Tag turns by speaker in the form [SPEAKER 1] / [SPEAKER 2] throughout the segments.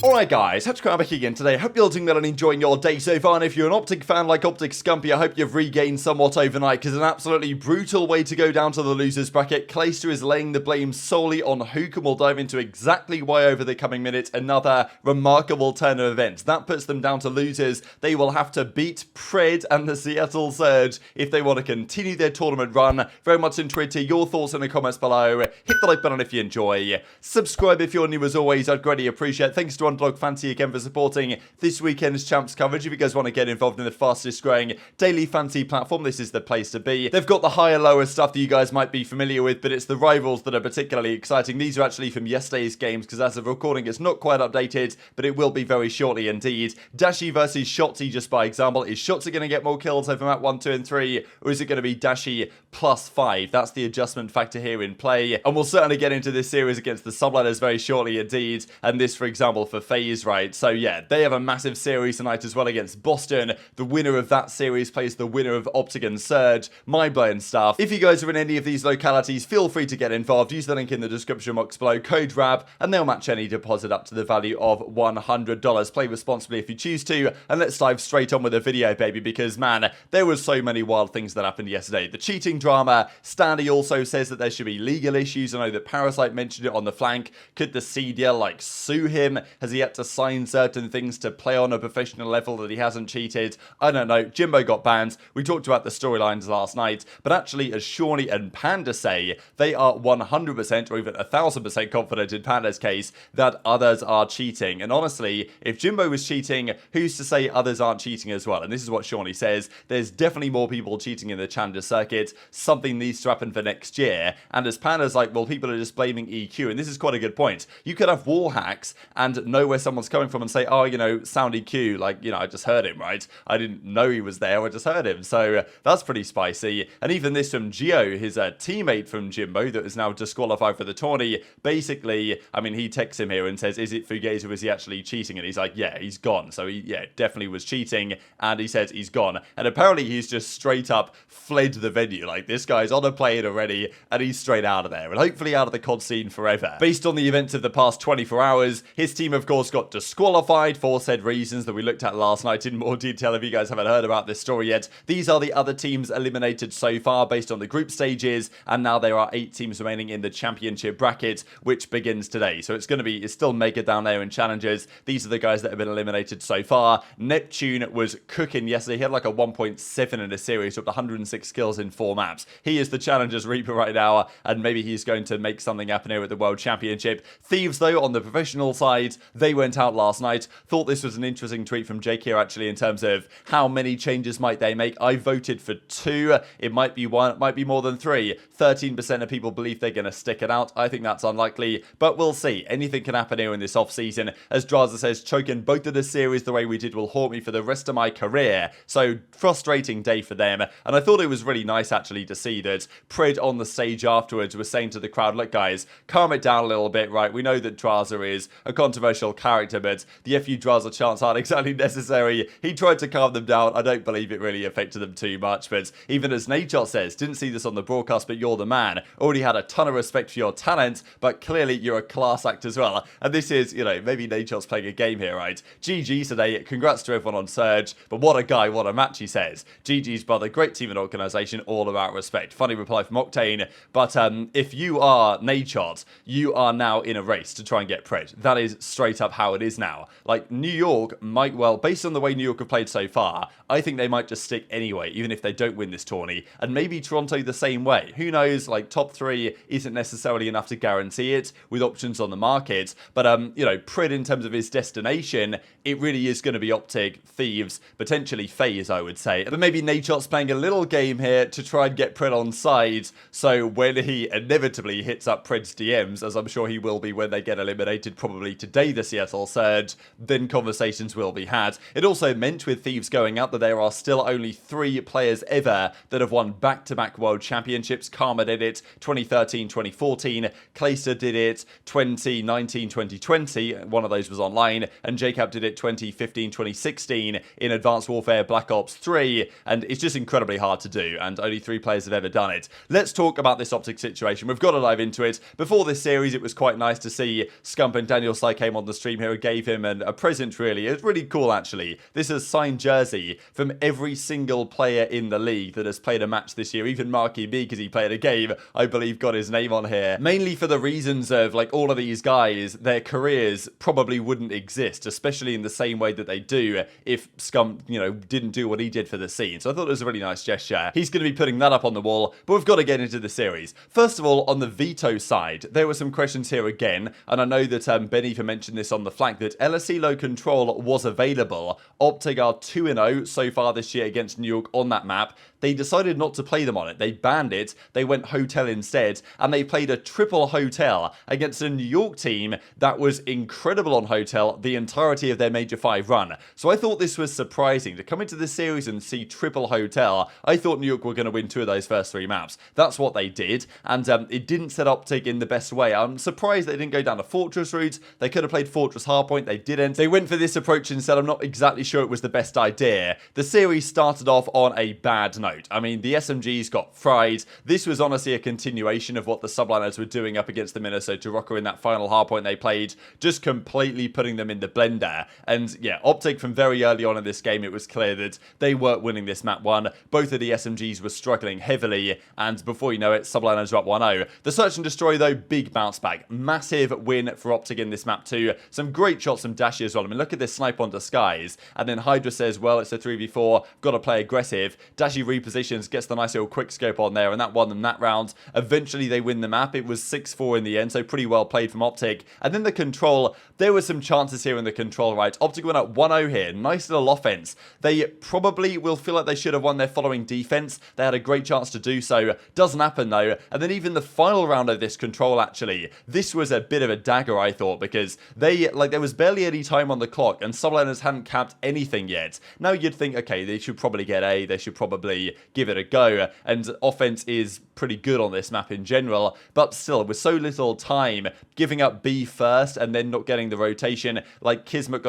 [SPEAKER 1] Alright guys, TacticalRab back again today. Hope you're all doing well and enjoying your day so far, and if you're an OpTic fan like OpTic Scumpy, I hope you've regained somewhat overnight, because an absolutely brutal way to go down to the losers bracket. Clayster is laying the blame solely on Huke, and we'll dive into exactly why over the coming minutes. Another remarkable turn of events. That puts them down to losers. They will have to beat Pred and the Seattle Surge if they want to continue their tournament run. Very much into it. Your thoughts in the comments below. Hit the like button if you enjoy. Subscribe if you're new as always. I'd greatly appreciate it. Thanks to Underdog Fantasy again for supporting this weekend's Champs coverage. If you guys want to get involved in the fastest growing daily fantasy platform, this is the place to be. They've got the higher lower stuff that you guys might be familiar with, but it's the rivals that are particularly exciting. These are actually from yesterday's games, because as of recording it's not quite updated, but it will be very shortly indeed. Dashy versus Shotzzy, just by example. Is Shotzzy going to get more kills over map 1, 2 and 3, or is it going to be Dashy plus 5? That's the adjustment factor here in play, and we'll certainly get into this series against the subliners very shortly indeed. And this, for example, for FaZe, right? So yeah, they have a massive series tonight as well against Boston. The winner of that series plays the winner of OpTic and Surge. Mind-blowing stuff. If you guys are in any of these localities, feel free to get involved. Use the link in the description box below, code RAB, and they'll match any deposit up to the value of $100. Play responsibly if you choose to, and let's dive straight on with the video, baby, because man, there was so many wild things that happened yesterday. The cheating drama. Stanley also says that there should be legal issues. I know that Parasite mentioned it on the flank. Could the CDL like sue him? Has he had to sign certain things to play on a professional level that he hasn't cheated? I don't know. Jimbo got banned. We talked about the storylines last night, but actually, as Shawnee and Panda say, they are 100% or even 1000% confident in Panda's case that others are cheating. And honestly, if Jimbo was cheating, who's to say others aren't cheating as well? And this is what Shawnee says. There's definitely more people cheating in the Challenger circuit. Something needs to happen for next year. And as Panda's like, well, people are just blaming EQ. And this is quite a good point. You could have wall hacks and know where someone's coming from and say, oh, you know, sound EQ, like, you know, I just heard him, right? I didn't know he was there, I just heard him. So that's pretty spicy. And even this from Gio, his teammate from Jimbo that is now disqualified for the tourney. Basically, I mean, he texts him here and says, is it Fugazi or is he actually cheating? And he's like, yeah, he's gone. So he, yeah, definitely was cheating. And he says he's gone. And apparently he's just straight up fled the venue. Like, this guy's on a plane already and he's straight out of there. And hopefully out of the COD scene forever. Based on the events of the past 24 hours, his team, of course, got disqualified for said reasons that we looked at last night in more detail. If you guys haven't heard about this story yet, these are the other teams eliminated so far based on the group stages, and now there are 8 teams remaining in the championship bracket, which begins today. So it's going to be, it's still mega down there in challengers. These are the guys that have been eliminated so far. Neptune was cooking yesterday. He had like a 1.7 in a series, up to 106 kills in 4 maps. He is the challengers reaper right now, and maybe he's going to make something happen here at the World Championship. Thieves, though, on the professional side, they went out last night. Thought this was an interesting tweet from Jake here, actually, in terms of how many changes might they make. I voted for 2. It might be 1, it might be more than 3. 13% of people believe they're going to stick it out. I think that's unlikely, but we'll see. Anything can happen here in this off-season. As Drazah says, choking both of the series the way we did will haunt me for the rest of my career. So, frustrating day for them. And I thought it was really nice, actually, to see that Pred on the stage afterwards was saying to the crowd, look, guys, calm it down a little bit, right? We know that Drazah is a controversial character, but the FU Drazah chants aren't exactly necessary. He tried to calm them down. I don't believe it really affected them too much, but even as Nadeshot says, didn't see this on the broadcast, but you're the man. Already had a ton of respect for your talent, but clearly you're a class act as well. And this is, you know, maybe Nadeshot's playing a game here, right? GG's today. Congrats to everyone on Surge, but what a guy, what a match, he says. GG's, brother. Great team and organisation, all about respect. Funny reply from Octane, but if you are Nadeshot, you are now in a race to try and get Pred. That is straight up how it is now. Like, New York might well, based on the way New York have played so far, I think they might just stick anyway, even if they don't win this tourney. And maybe Toronto the same way. Who knows? Like, top 3 isn't necessarily enough to guarantee it with options on the market. But, you know, Pred in terms of his destination, it really is going to be OpTic, Thieves, potentially FaZe, I would say. But maybe Nadeshot's playing a little game here to try and get Pred on side. So when he inevitably hits up Pred's DMs, as I'm sure he will be when they get eliminated probably today, the Seattle Surge, then conversations will be had. It also meant with Thieves going out that there are still only 3 players ever that have won back-to-back World Championships. Karma did it 2013, 2014. Clayster did it 2019, 2020. One of those was online. And Jacob did it 2015, 2016 in Advanced Warfare Black Ops 3. And it's just incredibly hard to do. And only 3 players have ever done it. Let's talk about this OpTic situation. We've got to dive into it. Before this series, it was quite nice to see Scump and Daniel Sai came on the stream here. I gave him a present, really. It was really cool, actually. This is a signed jersey from every single player in the league that has played a match this year. Even Marky B, because he played a game, I believe got his name on here. Mainly for the reasons of, like, all of these guys, their careers probably wouldn't exist, especially in the same way that they do if Scump, you know, didn't do what he did for the scene. So I thought it was a really nice gesture. He's going to be putting that up on the wall, but we've got to get into the series. First of all, on the veto side, there were some questions here again, and I know that Ben even mentioned this on the flag, that aLLeY control was available. OpTic are 2-0 so far this year against New York on that map. They decided not to play them on it. They banned it. They went hotel instead, and they played a triple hotel against a New York team that was incredible on hotel the entirety of their Major 5 run. So I thought this was surprising to come into the series and see triple hotel. I thought New York were going to win 2 of those first 3 maps. That's what they did, and it didn't set OpTic in the best way. I'm surprised they didn't go down the Fortress route. They could have played Fortress Hardpoint. They didn't. They went for this approach instead. I'm not exactly sure it was the best idea. The series started off on a bad note. I mean, the SMGs got fried. This was honestly a continuation of what the subliners were doing up against the Minnesota Rokkr in that final hardpoint they played, just completely putting them in the blender. And yeah, OpTic from very early on in this game, it was clear that they weren't winning this map 1. Both of the SMGs were struggling heavily, and before you know it, subliners are up 1-0. The Search and Destroy, though, big bounce back. Massive win for OpTic in this map 2. Some great shots from Dashy as well. I mean, look at this snipe on Disguise. And then Hydra says, well, it's a 3v4. Got to play aggressive. Dashy repositions, gets the nice little quick scope on there, and that won them that round. Eventually, they win the map. It was 6-4 in the end, so pretty well played from OpTic. And then the control, there were some chances here in the control, right? OpTic went up 1-0 here. Nice little offense. They probably will feel like they should have won their following defense. They had a great chance to do so. Doesn't happen, though. And then even the final round of this control, actually, this was a bit of a dagger, I thought, because there was barely any time on the clock, and subliners hadn't capped anything yet. Now you'd think, okay, they should probably get A, they should probably give it a go, and offense is pretty good on this map in general, but still, with so little time, giving up B first and then not getting the rotation, like Kismet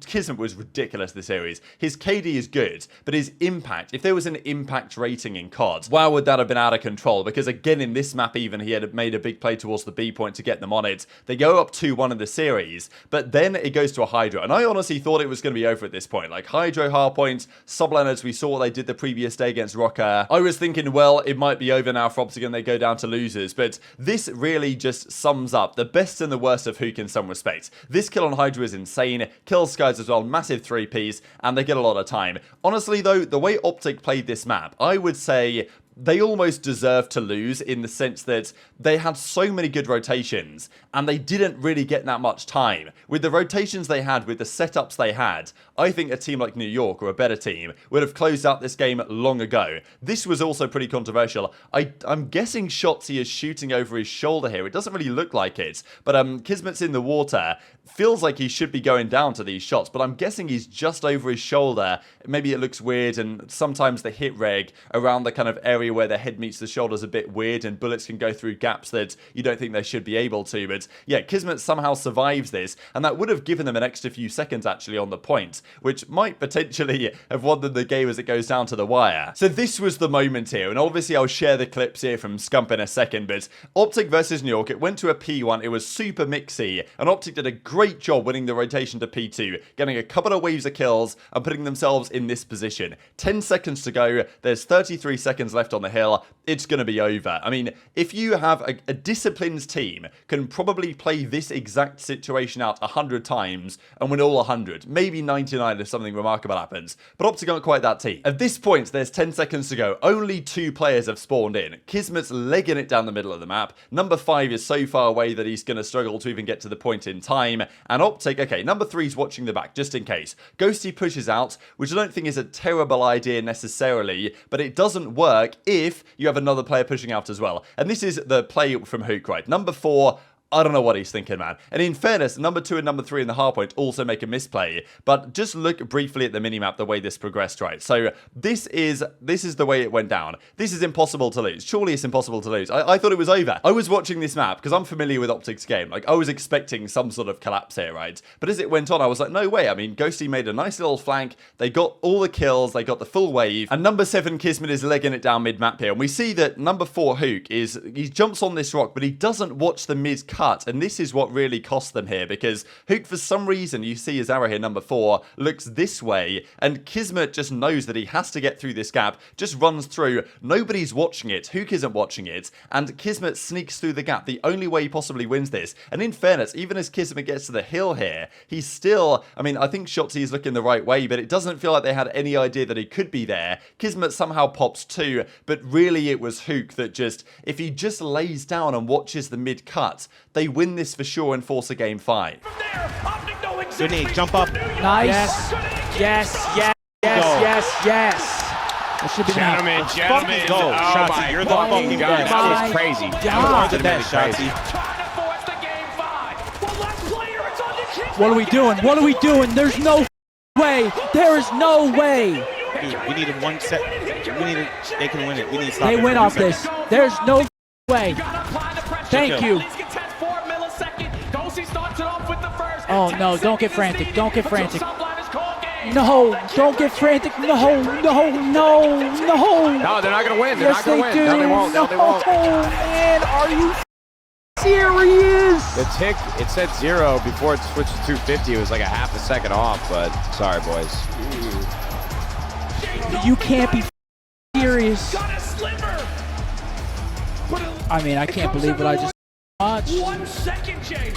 [SPEAKER 1] Kismet was ridiculous this series. His KD is good, but his impact, if there was an impact rating in COD, wow, would that have been out of control, because again, in this map even, he had made a big play towards the B point to get them on it. They go up 2-1 in the series, but then it goes to a Hydra, and I honestly thought it was going to be over at this point. Like, Hydra, hardpoint, subliners, we saw what they did the previous day against Rokkr. I was thinking, well, it might be over now for OpTic and they go down to losers, but this really just sums up the best and the worst of Huke in some respects. This kill on Hydra is insane, kills Skies as well, massive 3Ps, and they get a lot of time. Honestly though, the way OpTic played this map, I would say they almost deserved to lose, in the sense that they had so many good rotations and they didn't really get that much time. With the rotations they had, with the setups they had, I think a team like New York, or a better team, would have closed out this game long ago. This was also pretty controversial. I'm guessing Shotzzy is shooting over his shoulder here. It doesn't really look like it, but Kismet's in the water. Feels like he should be going down to these shots, but I'm guessing he's just over his shoulder. Maybe it looks weird, and sometimes the hit reg around the kind of area where the head meets the shoulder is a bit weird, and bullets can go through gaps that you don't think they should be able to. But yeah, Kismet somehow survives this, and that would have given them an extra few seconds actually on the point, which might potentially have won them the game as it goes down to the wire. So this was the moment here, and obviously I'll share the clips here from Scump in a second, but OpTic versus New York, it went to a P1, it was super mixy, and OpTic did a great job winning the rotation to P2, getting a couple of waves of kills and putting themselves in this position. 10 seconds to go, there's 33 seconds left on the hill, it's going to be over. I mean, if you have a disciplined team, can probably play this exact situation out 100 times and win all 100, maybe 99 if something remarkable happens, but OpTic aren't quite that team. At this point, there's 10 seconds to go, only 2 players have spawned in. Kismet's legging it down the middle of the map, number 5 is so far away that he's going to struggle to even get to the point in time, and OpTic, okay, number 3's watching the back, just in case. Ghosty pushes out, which I don't think is a terrible idea necessarily, but it doesn't work if you have another player pushing out as well. And this is the play from Huke, right? Number 4, I don't know what he's thinking, man. And in fairness, number 2 and number 3 in the hardpoint also make a misplay. But just look briefly at the minimap, the way this progressed, right? So this is the way it went down. This is impossible to lose. Surely it's impossible to lose. I thought it was over. I was watching this map because I'm familiar with OpTic's game. Like, I was expecting some sort of collapse here, right? But as it went on, I was like, no way. I mean, Ghosty made a nice little flank. They got all the kills. They got the full wave. And number 7, Kismet, is legging it down mid-map here. And we see that number 4, Huke, he jumps on this rock, but he doesn't watch the mid cut, and this is what really cost them here, because Huke, for some reason, you see his arrow here, number 4, looks this way, and Kismet just knows that he has to get through this gap, just runs through, nobody's watching it, Huke isn't watching it, and Kismet sneaks through the gap, the only way he possibly wins this. And in fairness, even as Kismet gets to the hill here, he's still, I mean, I think Shotzzy is looking the right way, but it doesn't feel like they had any idea that he could be there. Kismet somehow pops 2, but really it was Huke that just, if he just lays down and watches the mid-cut, they win this for sure and force a game 5.
[SPEAKER 2] Good knee, jump up.
[SPEAKER 3] Nice. Yes. That should be
[SPEAKER 2] Gentlemen. Go.
[SPEAKER 4] Oh
[SPEAKER 2] Shotzzy, you're the fucking guy. That was crazy.
[SPEAKER 3] That was
[SPEAKER 2] the best, Shotzzy.
[SPEAKER 3] What are we doing? What are we doing? There's no way. There is no way.
[SPEAKER 2] Dude, we needed 1 set. They can win it. We need to stop
[SPEAKER 3] They
[SPEAKER 2] it
[SPEAKER 3] win
[SPEAKER 2] for
[SPEAKER 3] off
[SPEAKER 2] 1
[SPEAKER 3] this.
[SPEAKER 2] second.
[SPEAKER 3] There's no way. Thank you. Oh no, don't get frantic. Don't get frantic. No, don't get frantic. No.
[SPEAKER 4] No, they're not going to win. They're
[SPEAKER 3] Yes,
[SPEAKER 4] not going
[SPEAKER 3] they
[SPEAKER 4] to
[SPEAKER 3] do.
[SPEAKER 4] win. No, they won't. No, they won't.
[SPEAKER 3] Man, are you serious?
[SPEAKER 4] The tick, it said 0 before it switched to 250. It was like a half a second off, but sorry, boys.
[SPEAKER 3] You can't be serious. I mean, I can't believe what I just watched.
[SPEAKER 5] 1 second, Jay.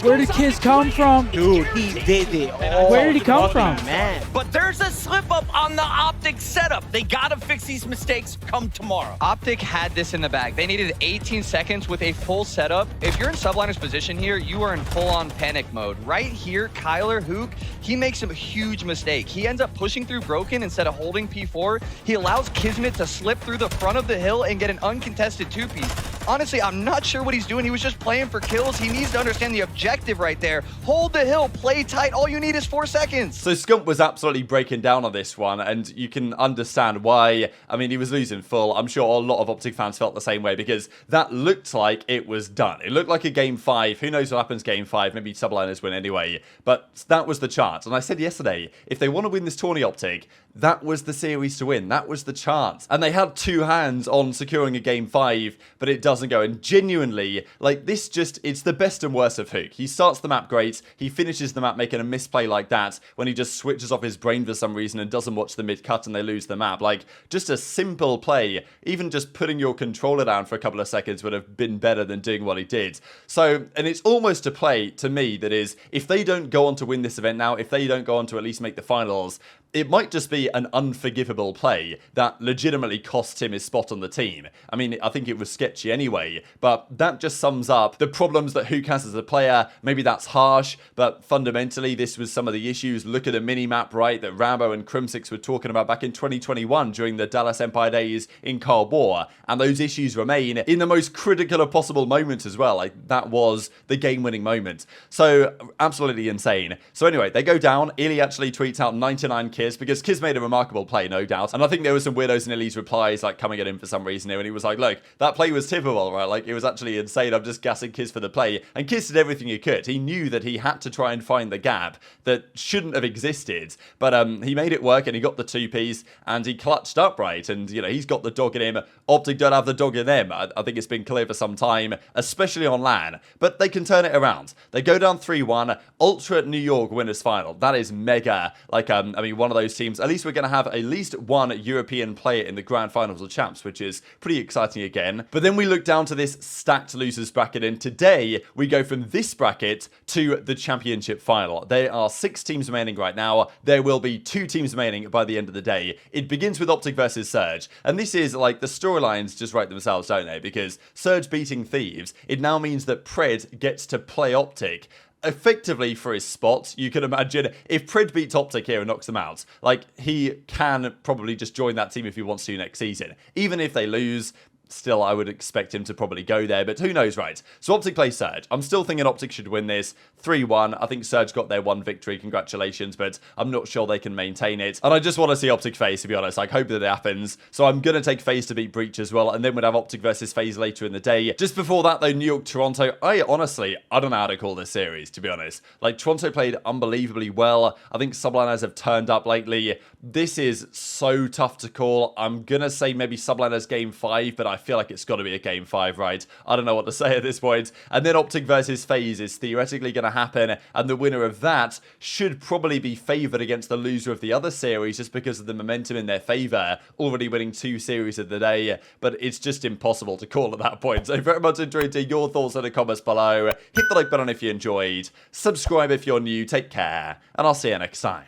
[SPEAKER 3] Where did Kiz come from?
[SPEAKER 2] Dude, he did it. Oh,
[SPEAKER 3] Where did he come from?
[SPEAKER 2] Man.
[SPEAKER 5] But there's a slip up on the OpTic setup. They gotta fix these mistakes come tomorrow.
[SPEAKER 6] OpTic had this in the bag. They needed 18 seconds with a full setup. If you're in subliner's position here, you are in full-on panic mode. Right here, Kyler Huke, he makes a huge mistake. He ends up pushing through Broken instead of holding P4. He allows Kismet to slip through the front of the hill and get an uncontested 2-piece. Honestly, I'm not sure what he's doing. He was just playing for kills. He needs to understand the objective right there. Hold the hill, play tight. All you need is 4 seconds.
[SPEAKER 1] So Scump was absolutely breaking down on this one, and you can understand why. I mean, he was losing full. I'm sure a lot of OpTic fans felt the same way, because that looked like it was done. It looked like a game 5. Who knows what happens game 5? Maybe subliners win anyway. But that was the chance. And I said yesterday, if they want to win this tourney, OpTic, that was the series to win. That was the chance. And they had 2 hands on securing a game 5, but it doesn't go. And genuinely, like, this just, it's the best and worst of Huke. He starts the map great. He finishes the map making a misplay like that when he just switches off his brain for some reason and doesn't watch the mid-cut and they lose the map. Like, just a simple play. Even just putting your controller down for a couple of seconds would have been better than doing what he did. So, and it's almost a play, to me, that is, if they don't go on to win this event now, if they don't go on to at least make the finals, it might just be an unforgivable play that legitimately cost him his spot on the team. I mean, I think it was sketchy anyway, but that just sums up the problems that Huke has as a player. Maybe that's harsh, but fundamentally, this was some of the issues. Look at a mini-map, right, that Rambo and Crimsix were talking about back in 2021 during the Dallas Empire days in Cold War, and those issues remain in the most critical of possible moments as well. Like, that was the game-winning moment. So, absolutely insane. So anyway, they go down. iLLeY actually tweets out 99 Kiz, because Kiz made a remarkable play, no doubt. And I think there were some weirdos in iLLeY's replies, like, coming at him for some reason here, and he was like, look, that play was typical, right? Like, it was actually insane. I'm just gassing Kiz for the play. And Kiz did everything he could. He knew that he had to try and find the gap that shouldn't have existed. But he made it work, and he got the 2Ps, and he clutched up, right? And, you know, he's got the dog in him. OpTic don't have the dog in them. I think it's been clear for some time, especially on LAN. But they can turn it around. They go down 3-1. Ultra New York winners final. That is mega. Like, I mean, one of those teams, at least we're going to have at least one European player in the grand finals of champs, which is pretty exciting again. But then we look down to this stacked losers bracket, and today we go from this bracket to the championship final. There are 6 teams remaining right now. There will be 2 teams remaining by the end of the day. It begins with OpTic versus Surge, and this is like, the storylines just write themselves, don't they? Because Surge beating Thieves, it now means that Pred gets to play OpTic effectively for his spot. You can imagine if Pred beats OpTic here and knocks them out, like, he can probably just join that team if he wants to next season. Even if they lose, still, I would expect him to probably go there, but who knows, right? So OpTic plays Surge. I'm still thinking OpTic should win this 3-1. I think Surge got their 1 victory. Congratulations, but I'm not sure they can maintain it. And I just want to see OpTic FaZe, to be honest. I hope that it happens. So I'm going to take FaZe to beat Breach as well, and then we'd have OpTic versus FaZe later in the day. Just before that, though, New York, Toronto. I don't know how to call this series, to be honest. Like, Toronto played unbelievably well. I think subliners have turned up lately. This is so tough to call. I'm going to say maybe subliners game 5, but I feel like it's got to be a Game 5, right? I don't know what to say at this point. And then OpTic versus FaZe is theoretically going to happen, and the winner of that should probably be favoured against the loser of the other series just because of the momentum in their favour, already winning 2 series of the day, but it's just impossible to call at that point. So very much enjoyed to your thoughts in the comments below. Hit the like button if you enjoyed, subscribe if you're new, take care, and I'll see you next time.